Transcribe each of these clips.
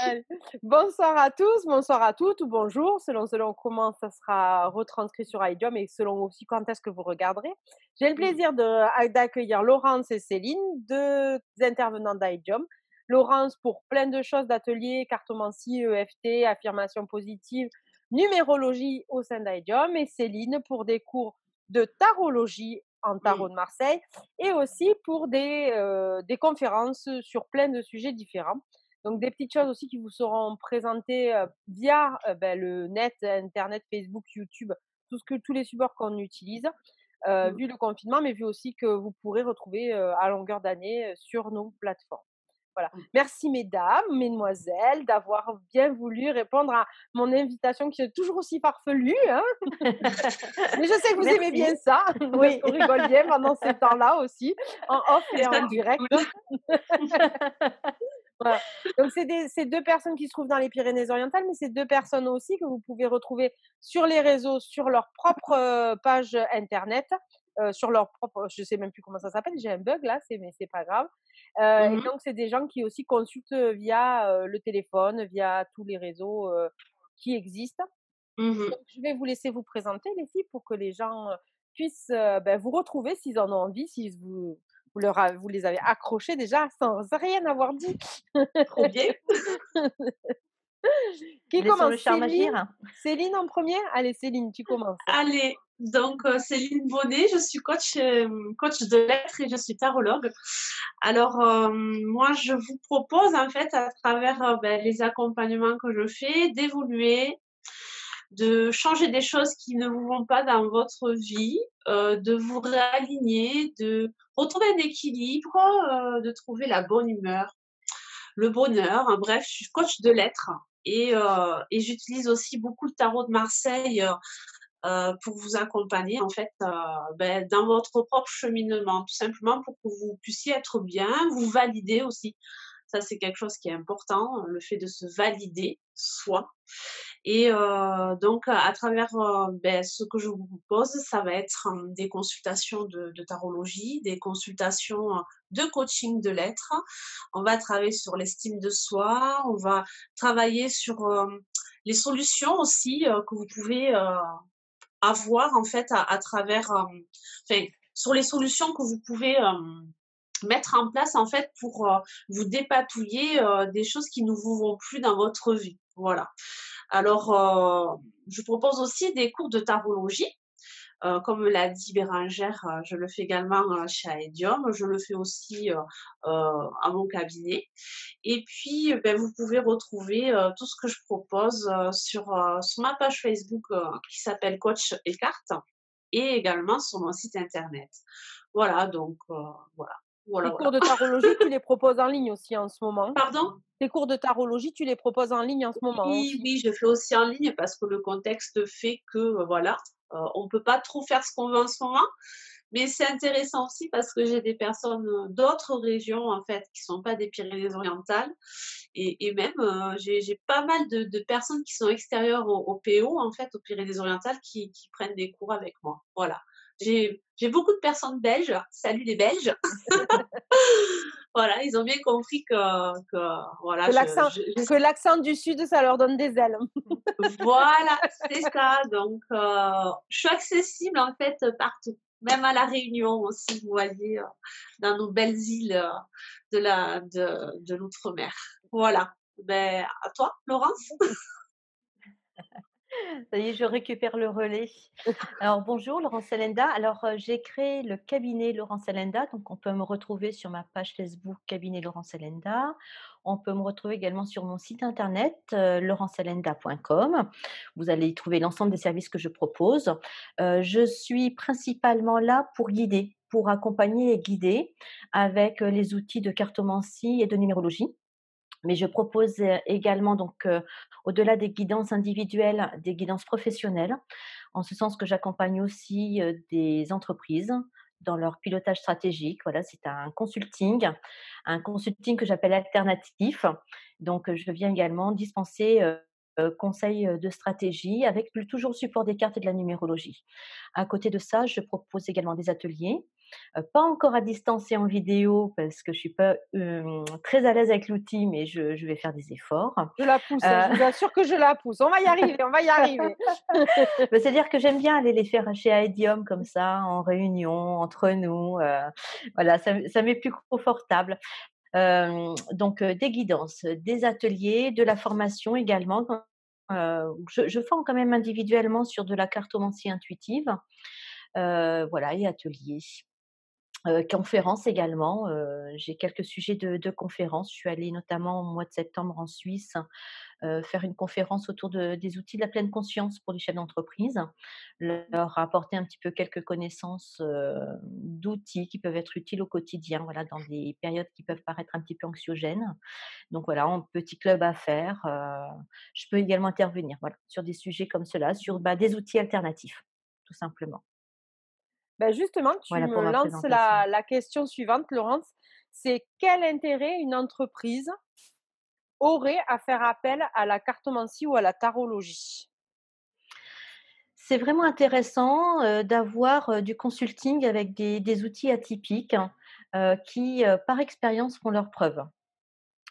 Allez. Bonsoir à tous, bonsoir à toutes ou bonjour, selon comment ça sera retranscrit sur iDiom et selon aussi quand est-ce que vous regarderez. J'ai le Mmh. plaisir d'accueillir Laurence et Céline, 2 intervenantes d'iDiom. Laurence pour plein de choses d'ateliers, cartomancie, EFT, affirmation positive, numérologie au sein d'iDiom et Céline pour des cours de tarologie en tarot Mmh. de Marseille et aussi pour des conférences sur plein de sujets différents. Donc des petites choses aussi qui vous seront présentées, via, le net, internet, Facebook, YouTube, tous les supports qu'on utilise, Mmh. vu le confinement, mais vu aussi que vous pourrez retrouver, à longueur d'année, sur nos plateformes. Voilà. Mmh. Merci mesdames, mesdemoiselles, d'avoir bien voulu répondre à mon invitation qui est toujours aussi farfelue, hein. Mais je sais que vous aimez Merci. bien ça, parce Oui. qu'on rigole bien pendant ces temps-là aussi, en off C'est et ça en qui est direct. cool. Voilà. Donc c'est 2 personnes qui se trouvent dans les Pyrénées-Orientales, mais c'est 2 personnes aussi que vous pouvez retrouver sur les réseaux, sur leur propre, page internet, sur leur propre je sais même plus comment ça s'appelle, j'ai un bug là, mais c'est pas grave. Et Mmh mh. donc c'est des gens qui aussi consultent, via, le téléphone, via tous les réseaux, qui existent. Mmh mh. Donc je vais vous laisser vous présenter les filles pour que les gens, puissent, vous retrouver s'ils en ont envie, si vous les avez accrochés déjà sans rien avoir dit. Trop bien. Qui Laissons commence? le charme agir. Céline en premier. Allez Céline, tu commences. Allez, donc Céline Bonnet, je suis coach de lettres et je suis tarologue. Alors, moi, je vous propose en fait à travers, les accompagnements que je fais, d'évoluer, de changer des choses qui ne vous vont pas dans votre vie, de vous réaligner, de retrouver un équilibre, de trouver la bonne humeur, le bonheur, hein, bref, je suis coach de lettres et j'utilise aussi beaucoup le tarot de Marseille, pour vous accompagner en fait, dans votre propre cheminement, tout simplement pour que vous puissiez être bien, vous valider aussi. Ça, c'est quelque chose qui est important, le fait de se valider soi et donc à travers, ce que je vous propose, ça va être, des consultations de tarologie, des consultations, de coaching de lettres. On va travailler sur l'estime de soi, on va travailler sur, les solutions aussi, que vous pouvez, avoir en fait à travers, enfin, sur les solutions que vous pouvez, mettre en place en fait pour, vous dépatouiller, des choses qui ne vous vont plus dans votre vie. Voilà. Alors, je propose aussi des cours de tarologie, comme l'a dit Bérangère, je le fais également, chez Aedium. Je le fais aussi, à mon cabinet et puis, vous pouvez retrouver, tout ce que je propose, sur ma page Facebook, qui s'appelle Coach et Cartes et également sur mon site internet. Voilà donc, voilà. Voilà, Tes voilà. cours de tarologie, tu les proposes en ligne aussi en ce moment? Pardon? Tes cours de tarologie, tu les proposes en ligne en ce moment Oui, aussi? oui, je fais aussi en ligne parce que le contexte fait que, voilà, on peut pas trop faire ce qu'on veut en ce moment. Mais c'est intéressant aussi parce que j'ai des personnes, d'autres régions en fait, qui sont pas des Pyrénées-Orientales et même, j'ai pas mal de personnes qui sont extérieures au PO en fait, aux Pyrénées-Orientales qui prennent des cours avec moi. Voilà. J'ai beaucoup de personnes belges. Salut les Belges! Voilà, ils ont bien compris que voilà, Que l'accent je que l'accent du sud, ça leur donne des ailes. voilà, c'est ça. Donc, je suis accessible en fait, partout, même à La Réunion aussi, vous voyez, dans nos belles îles, de l'outre-mer. Voilà. À toi, Laurence? Ça y est, je récupère le relais. Alors bonjour, Laurence Alenda. Alors, j'ai créé le cabinet Laurence Alenda, donc on peut me retrouver sur ma page Facebook cabinet Laurence Alenda. On peut me retrouver également sur mon site internet, laurencealenda.com. Vous allez y trouver l'ensemble des services que je propose. Je suis principalement là pour guider, pour accompagner et guider avec, les outils de cartomancie et de numérologie. Mais je propose, également donc, au-delà des guidances individuelles, des guidances professionnelles, en ce sens que j'accompagne aussi, des entreprises dans leur pilotage stratégique. Voilà, c'est un consulting que j'appelle alternatif. Donc, je viens également dispenser, conseils, de stratégie avec toujours le support des cartes et de la numérologie. À côté de ça, je propose également des ateliers pas encore à distance et en vidéo parce que je suis pas, très à l'aise avec l'outil, mais je vais faire des efforts. Je la pousse, hein, Heu, je vous assure que je la pousse. On va y arriver, on va y arriver. bah, c'est-à-dire que j'aime bien aller les faire chez Idiom comme ça, en réunion, entre nous, voilà, ça m'est plus confortable. Donc des guidances, des ateliers, de la formation également. Je forme quand même individuellement sur de la cartomancie intuitive, voilà et ateliers. Conférences également, j'ai quelques sujets de conférences. Je suis allée notamment au mois de septembre en Suisse, faire une conférence autour des outils de la pleine conscience pour les chefs d'entreprise. Leur apporter un petit peu quelques connaissances, d'outils qui peuvent être utiles au quotidien, voilà, dans des périodes qui peuvent paraître un petit peu anxiogènes. Donc voilà, en petit club à faire, je peux également intervenir, voilà, sur des sujets comme cela, sur, bah, des outils alternatifs, tout simplement. Ben justement, tu Voilà pour me ma lances présentation. la question suivante, Laurence. C'est quel intérêt une entreprise aurait à faire appel à la cartomancie ou à la tarologie? C'est vraiment intéressant, d'avoir, du consulting avec des outils atypiques, hein, qui, par expérience font leurs preuves.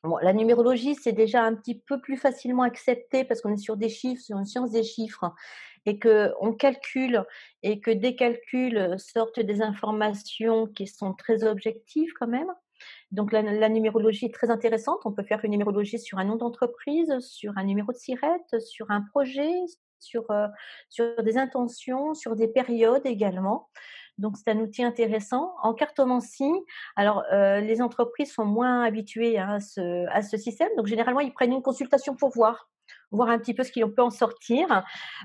Bon, la numérologie, c'est déjà un petit peu plus facilement accepté parce qu'on est sur des chiffres, sur une science des chiffres et qu'on calcule et que des calculs, sortent des informations qui sont très objectives quand même. Donc la numérologie est très intéressante. On peut faire une numérologie sur un nom d'entreprise, sur un numéro de SIRET, sur un projet, sur, heu, sur des intentions, sur des périodes également. Donc c'est un outil intéressant. En cartomancie, alors, les entreprises sont moins habituées, hein, à ce système. Donc généralement, ils prennent une consultation pour voir un petit peu ce qu'on peut en sortir.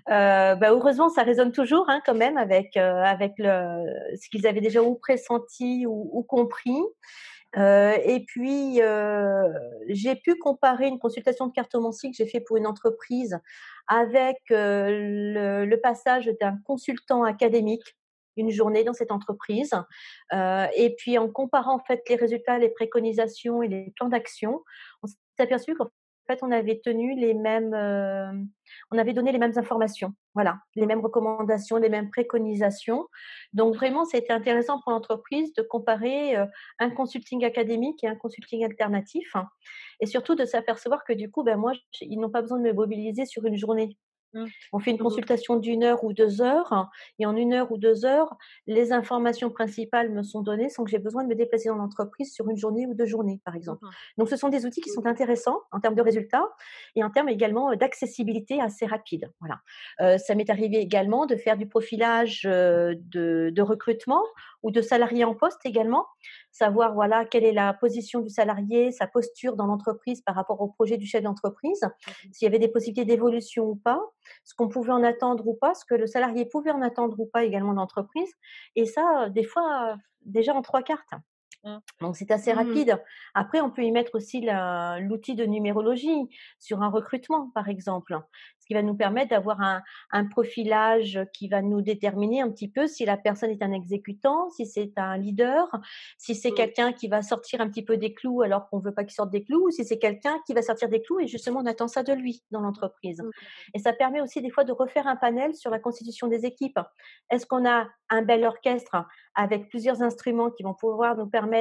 Bah, heureusement, ça résonne toujours, hein, quand même avec ce qu'ils avaient déjà ou pressenti ou compris. Et puis, j'ai pu comparer une consultation de cartomancie que j'ai fait pour une entreprise avec, le passage d'un consultant académique, une journée dans cette entreprise. Et puis en comparant en fait les résultats, les préconisations et les plans d'action, on s'est aperçu qu'en fait on avait donné les mêmes informations, voilà, les mêmes recommandations, les mêmes préconisations. Donc vraiment, c'était intéressant pour l'entreprise de comparer, un consulting académique et un consulting alternatif, hein, et surtout de s'apercevoir que du coup, ben, moi, ils n'ont pas besoin de me mobiliser sur une journée. Mmh. On fait une Mmh. consultation d'une heure ou 2 heures et en une heure ou 2 heures, les informations principales me sont données sans que j'ai besoin de me déplacer dans l'entreprise sur une journée ou 2 journées, par Mmh exemple. mh. Donc ce sont des outils qui sont Mmh. intéressants en termes de résultats et en termes également, d'accessibilité assez rapide, voilà. Ça m'est arrivé également de faire du profilage, de recrutement ou de salariés en poste également. Savoir, voilà, quelle est la position du salarié, sa posture dans l'entreprise par rapport au projet du chef d'entreprise, Mmh. s'il y avait des possibilités d'évolution ou pas, ce qu'on pouvait en attendre ou pas, ce que le salarié pouvait en attendre ou pas également de l'entreprise et ça, des fois, déjà en 3 cartes. Mmh. Donc c'est assez Mmh. rapide. Après, on peut y mettre aussi l'outil de numérologie sur un recrutement, par exemple, ce qui va nous permettre d'avoir un profilage qui va nous déterminer un petit peu si la personne est un exécutant, si c'est un leader, si c'est Mmh. quelqu'un qui va sortir un petit peu des clous alors qu'on veut pas qu'il sorte des clous, ou si c'est quelqu'un qui va sortir des clous et justement on attend ça de lui dans l'entreprise. Mmh. Et ça permet aussi des fois de refaire un panel sur la constitution des équipes. Est-ce qu'on a un bel orchestre avec plusieurs instruments qui vont pouvoir nous permettre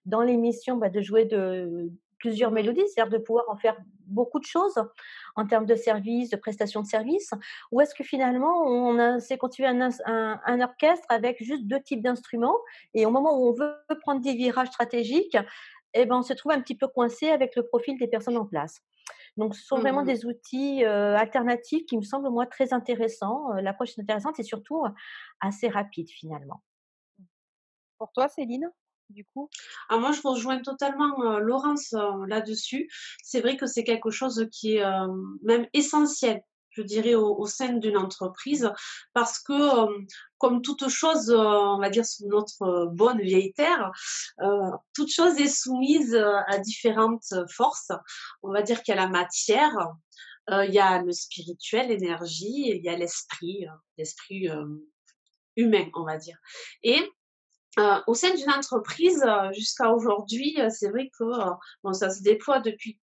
dans l'émission, bah, de jouer de plusieurs Mmh. mélodies, c'est-à-dire de pouvoir en faire beaucoup de choses en termes de services, de prestations de services? Ou est-ce que finalement c'est constitué un orchestre avec juste 2 types d'instruments et au moment où on veut prendre des virages stratégiques et ben, on se trouve un petit peu coincé avec le profil des personnes en place. Donc ce sont vraiment Mmh. des outils, alternatifs qui me semblent moi très intéressants. L'approche est intéressante et surtout, assez rapide finalement. Pour toi, Céline, du coup? Ah moi, je rejoins totalement, Laurence, là-dessus. C'est vrai que c'est quelque chose qui est, même essentiel, je dirais au sein d'une entreprise parce que, comme toute chose, on va dire sur notre, bonne vieille terre, toute chose est soumise, à différentes, forces. On va dire qu'il y a la matière, il y a le spirituel, l'énergie et il y a l'esprit, humain, on va dire et au sein d'une entreprise, jusqu'à aujourd'hui, c'est vrai que, bon ça se déploie depuis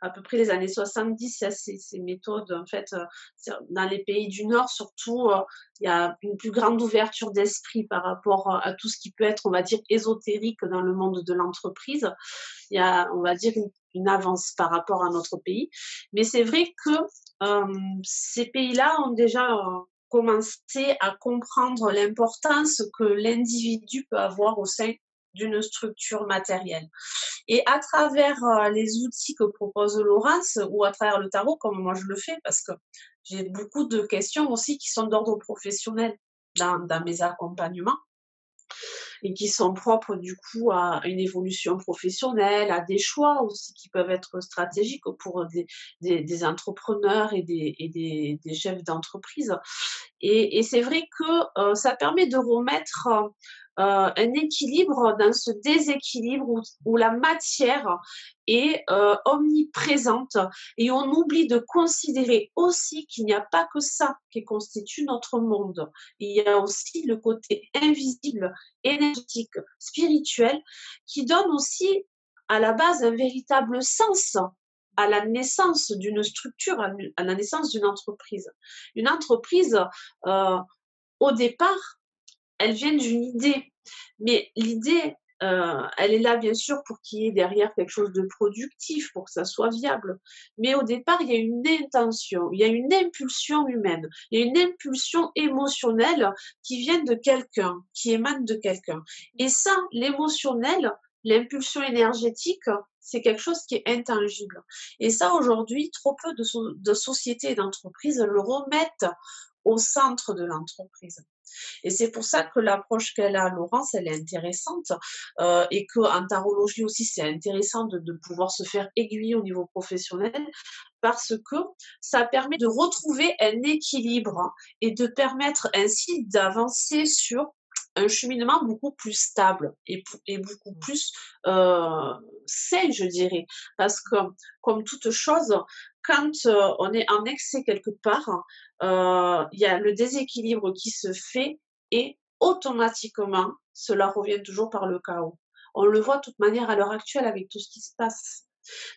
à peu près les années 70, ces méthodes, en fait, dans les pays du Nord, surtout, il y a une plus grande ouverture d'esprit par rapport à tout ce qui peut être, on va dire, ésotérique dans le monde de l'entreprise. Il y a, on va dire, une avance par rapport à notre pays. Mais c'est vrai que ces pays-là ont déjà commencé à comprendre l'importance que l'individu peut avoir au sein d'une structure matérielle. Et à travers les outils que propose Laurence ou à travers le tarot, comme moi je le fais, parce que j'ai beaucoup de questions aussi qui sont d'ordre professionnel dans mes accompagnements et qui sont propres du coup à une évolution professionnelle, à des choix aussi qui peuvent être stratégiques pour des entrepreneurs et des chefs d'entreprise. Et c'est vrai que ça permet de remettre un équilibre dans ce déséquilibre où la matière est omniprésente et on oublie de considérer aussi qu'il n'y a pas que ça qui constitue notre monde. Il y a aussi le côté invisible, énergétique, spirituel qui donne aussi à la base un véritable sens à la naissance d'une structure, à la naissance d'une entreprise. Une entreprise, euh, au départ, elle vient d'une idée. Mais l'idée, elle est là bien sûr pour qu'il y ait derrière quelque chose de productif, pour que ça soit viable. Mais au départ, il y a une intention, il y a une impulsion humaine, il y a une impulsion émotionnelle qui vient de quelqu'un, qui émane de quelqu'un. Et ça, l'émotionnel, l'impulsion énergétique, c'est quelque chose qui est intangible. Et ça, aujourd'hui, trop peu de sociétés et d'entreprises le remettent au centre de l'entreprise. Et c'est pour ça que l'approche qu'elle a, Laurence, elle est intéressante et qu'en tarologie aussi, c'est intéressant de pouvoir se faire aiguiller au niveau professionnel parce que ça permet de retrouver un équilibre et de permettre ainsi d'avancer sur un cheminement beaucoup plus stable et beaucoup plus sain, je dirais. Parce que, comme toute chose, quand on est en excès quelque part, il y a le déséquilibre qui se fait et automatiquement, cela revient toujours par le chaos. On le voit de toute manière à l'heure actuelle avec tout ce qui se passe.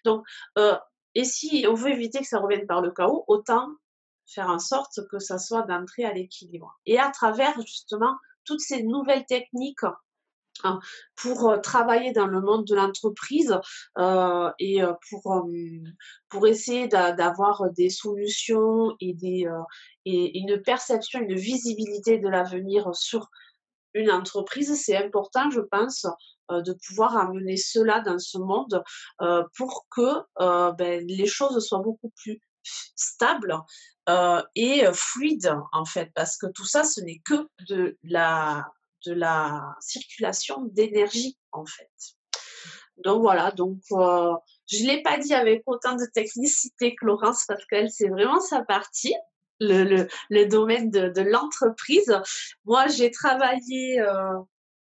Donc, et si on veut éviter que ça revienne par le chaos, autant faire en sorte que ça soit d'entrer à l'équilibre. Et à travers justement toutes ces nouvelles techniques hein, pour travailler dans le monde de l'entreprise et pour essayer d'avoir des solutions et une perception, une visibilité de l'avenir sur une entreprise, c'est important, je pense, de pouvoir amener cela dans ce monde pour que les choses soient beaucoup plus stables et fluides, en fait, parce que tout ça, ce n'est que de la circulation d'énergie, en fait. Donc voilà, donc je ne l'ai pas dit avec autant de technicité que Laurence parce qu'elle, c'est vraiment sa partie, le domaine de l'entreprise. Moi, j'ai travaillé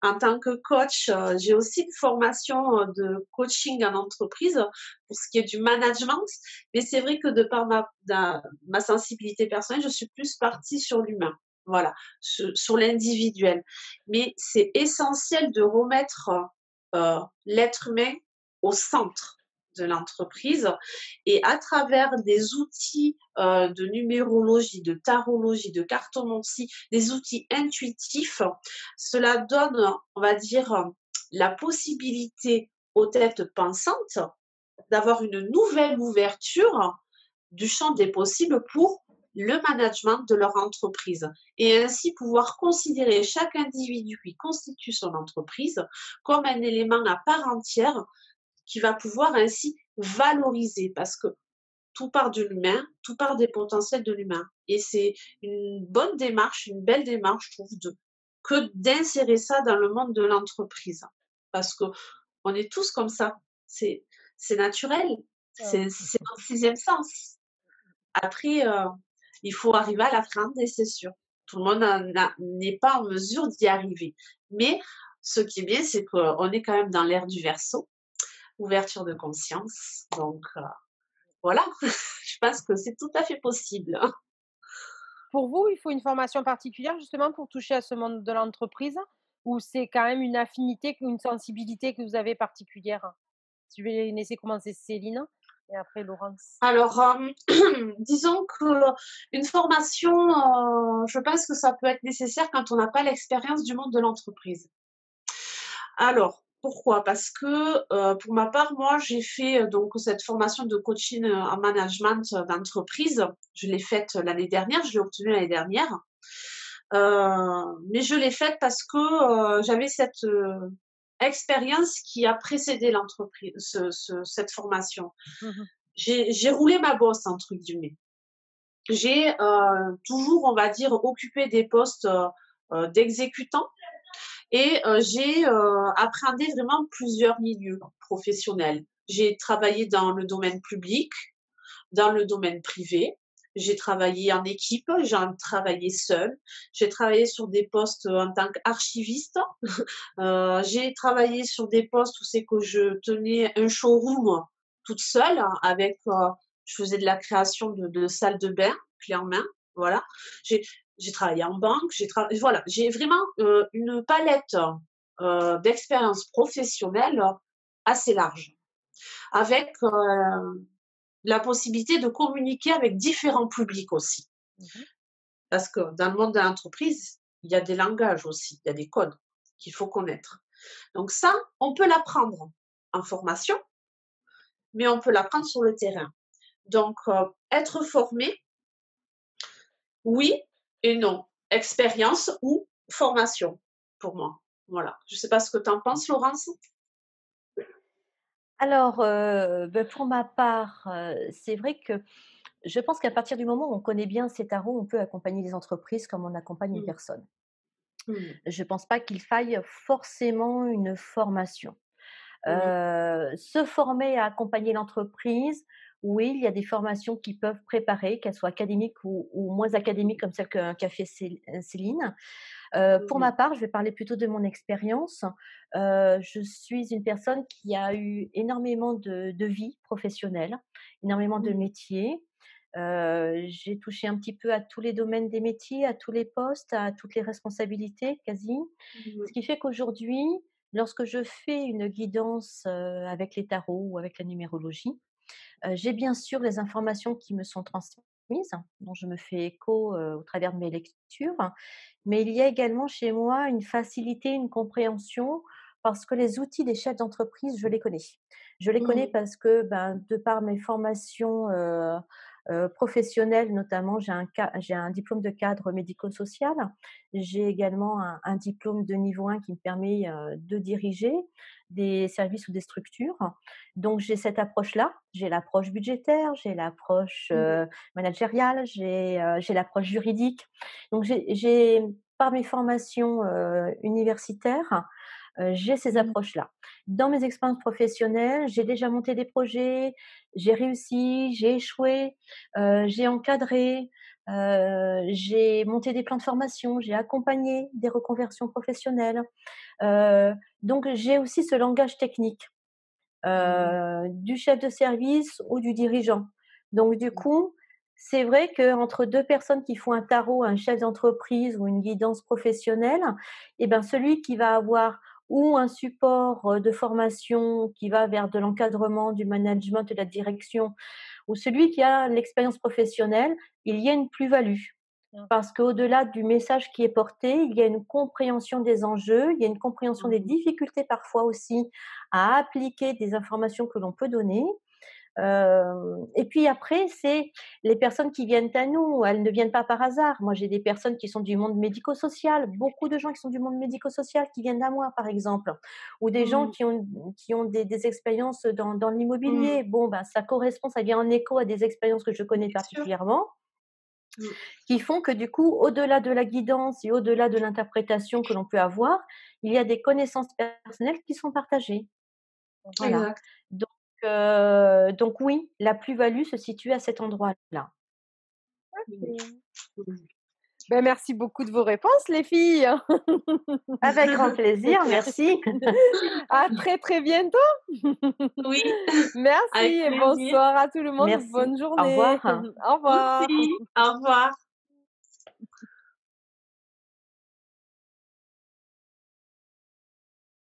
en tant que coach, j'ai aussi une formation de coaching en entreprise pour ce qui est du management, mais c'est vrai que de par ma sensibilité personnelle, je suis plus partie sur l'humain. Voilà, sur l'individuel. Mais c'est essentiel de remettre l'être humain au centre de l'entreprise et à travers des outils de numérologie, de tarologie, de cartomancie, des outils intuitifs, cela donne, on va dire, la possibilité aux têtes pensantes d'avoir une nouvelle ouverture du champ des possibles pour le management de leur entreprise et ainsi pouvoir considérer chaque individu qui constitue son entreprise comme un élément à part entière qui va pouvoir ainsi valoriser parce que tout part de l'humain, tout part des potentiels de l'humain. Et c'est une bonne démarche, une belle démarche, je trouve, que d'insérer ça dans le monde de l'entreprise. Parce que on est tous comme ça. C'est naturel. C'est notre sixième sens. Après, il faut arriver à l'appréhender, c'est sûr. Tout le monde n'est pas en mesure d'y arriver. Mais ce qui est bien, c'est qu'on est quand même dans l'ère du Verseau, ouverture de conscience. Donc, voilà, je pense que c'est tout à fait possible. Pour vous, il faut une formation particulière justement pour toucher à ce monde de l'entreprise? Ou c'est quand même une affinité, une sensibilité que vous avez particulière? Je vais laisser commencer Céline. Et après, Laurence. Alors, disons qu'une formation, je pense que ça peut être nécessaire quand on n'a pas l'expérience du monde de l'entreprise. Alors, pourquoi? Parce que, pour ma part, moi, j'ai fait, donc cette formation de coaching, en management, d'entreprise. Je l'ai faite l'année dernière, je l'ai obtenue l'année dernière. Mais je l'ai faite parce que, j'avais cette, expérience qui a précédé l'entreprise cette formation. Mmh. J'ai «roulé ma bosse» entre guillemets. J'ai, toujours, on va dire, occupé des postes, d'exécutant et j'ai, appréhendé vraiment plusieurs milieux professionnels. J'ai travaillé dans le domaine public, dans le domaine privé. J'ai travaillé en équipe, j'ai travaillé seule. J'ai travaillé sur des postes en tant qu'archiviste. J'ai travaillé sur des postes où c'est que je tenais un showroom toute seule avec, je faisais de la création de salles de bain, clé en main, voilà. J'ai j'ai travaillé en banque, voilà, j'ai vraiment, une palette, d'expériences professionnelles assez large, avec, la possibilité de communiquer avec différents publics aussi. Mmh. Parce que dans le monde de l'entreprise, il y a des langages aussi, il y a des codes qu'il faut connaître. Donc ça, on peut l'apprendre en formation, mais on peut l'apprendre sur le terrain. Donc, être formé, oui et non. Expérience ou formation, pour moi. Voilà. Je ne sais pas ce que tu en penses, Laurence? Alors, pour ma part, c'est vrai que je pense qu'à partir du moment où on connaît bien ces tarots, on peut accompagner les entreprises comme on accompagne une Mmh. personne. Mmh. Je ne pense pas qu'il faille forcément une formation. Mmh. Se former à accompagner l'entreprise, oui, il y a des formations qui peuvent préparer, qu'elles soient académiques ou moins académiques comme celle qu'a fait Céline. Pour Mmh. ma part, je vais parler plutôt de mon expérience. Je suis une personne qui a eu énormément de vie professionnelle, énormément de Mmh. métiers. J'ai touché un petit peu à tous les domaines des métiers, à tous les postes, à toutes les responsabilités quasi. Mmh. Ce qui fait qu'aujourd'hui, lorsque je fais une guidance, avec les tarots ou avec la numérologie, j'ai bien sûr les informations qui me sont transmises, dont je me fais écho, au travers de mes lectures, mais il y a également chez moi une facilité, une compréhension parce que les outils des chefs d'entreprise, je les connais. Je les connais Mmh. parce que, ben, de par mes formations, professionnelles notamment, j'ai un diplôme de cadre médico-social. J'ai également un diplôme de niveau 1 qui me permet, de diriger des services ou des structures. Donc j'ai cette approche-là, j'ai l'approche budgétaire, j'ai l'approche, Mmh. managériale, j'ai l'approche juridique. Donc j'ai par mes formations, universitaires, j'ai ces Mmh. approches-là. Dans mes expériences professionnelles, j'ai déjà monté des projets, j'ai réussi, j'ai échoué, j'ai encadré, j'ai monté des plans de formation, j'ai accompagné des reconversions professionnelles. Donc j'ai aussi ce langage technique, Mmh. du chef de service ou du dirigeant. Donc du coup, c'est vrai qu'entre 2 personnes qui font un tarot, un chef d'entreprise ou une guidance professionnelle, et ben, celui qui va avoir ou un support, de formation qui va vers de l'encadrement, du management, de la direction, ou celui qui a l'expérience professionnelle, il y a une plus-value. Mmh. Parce qu'au-delà du message qui est porté, il y a une compréhension des enjeux, il y a une compréhension des Mmh. difficultés parfois aussi à appliquer des informations que l'on peut donner. Et puis après, c'est les personnes qui viennent à nous, elles ne viennent pas par hasard. Moi, j'ai des personnes qui sont du monde médico-social, beaucoup de gens qui sont du monde médico-social qui viennent à moi, par exemple, ou des gens Mmh. qui ont des expériences dans Mmh. l'immobilier. Bon, ben, ça correspond, ça vient en écho à des expériences que je connais Bien sûr. particulièrement, Mmh. qui font que du coup, au-delà de la guidance et au-delà de l'interprétation que l'on peut avoir, il y a des connaissances personnelles qui sont partagées. Voilà. Exact. Donc donc oui, la plus-value se situe à cet endroit-là. Mmh. OK. Mmh. Ben, merci beaucoup de vos réponses les filles. Avec grand plaisir, merci. À très, très bientôt. Oui, Merci avec et plaisir. bonsoir à tout le monde. Merci. Bonne Au journée. revoir. Au revoir. Merci. Au revoir.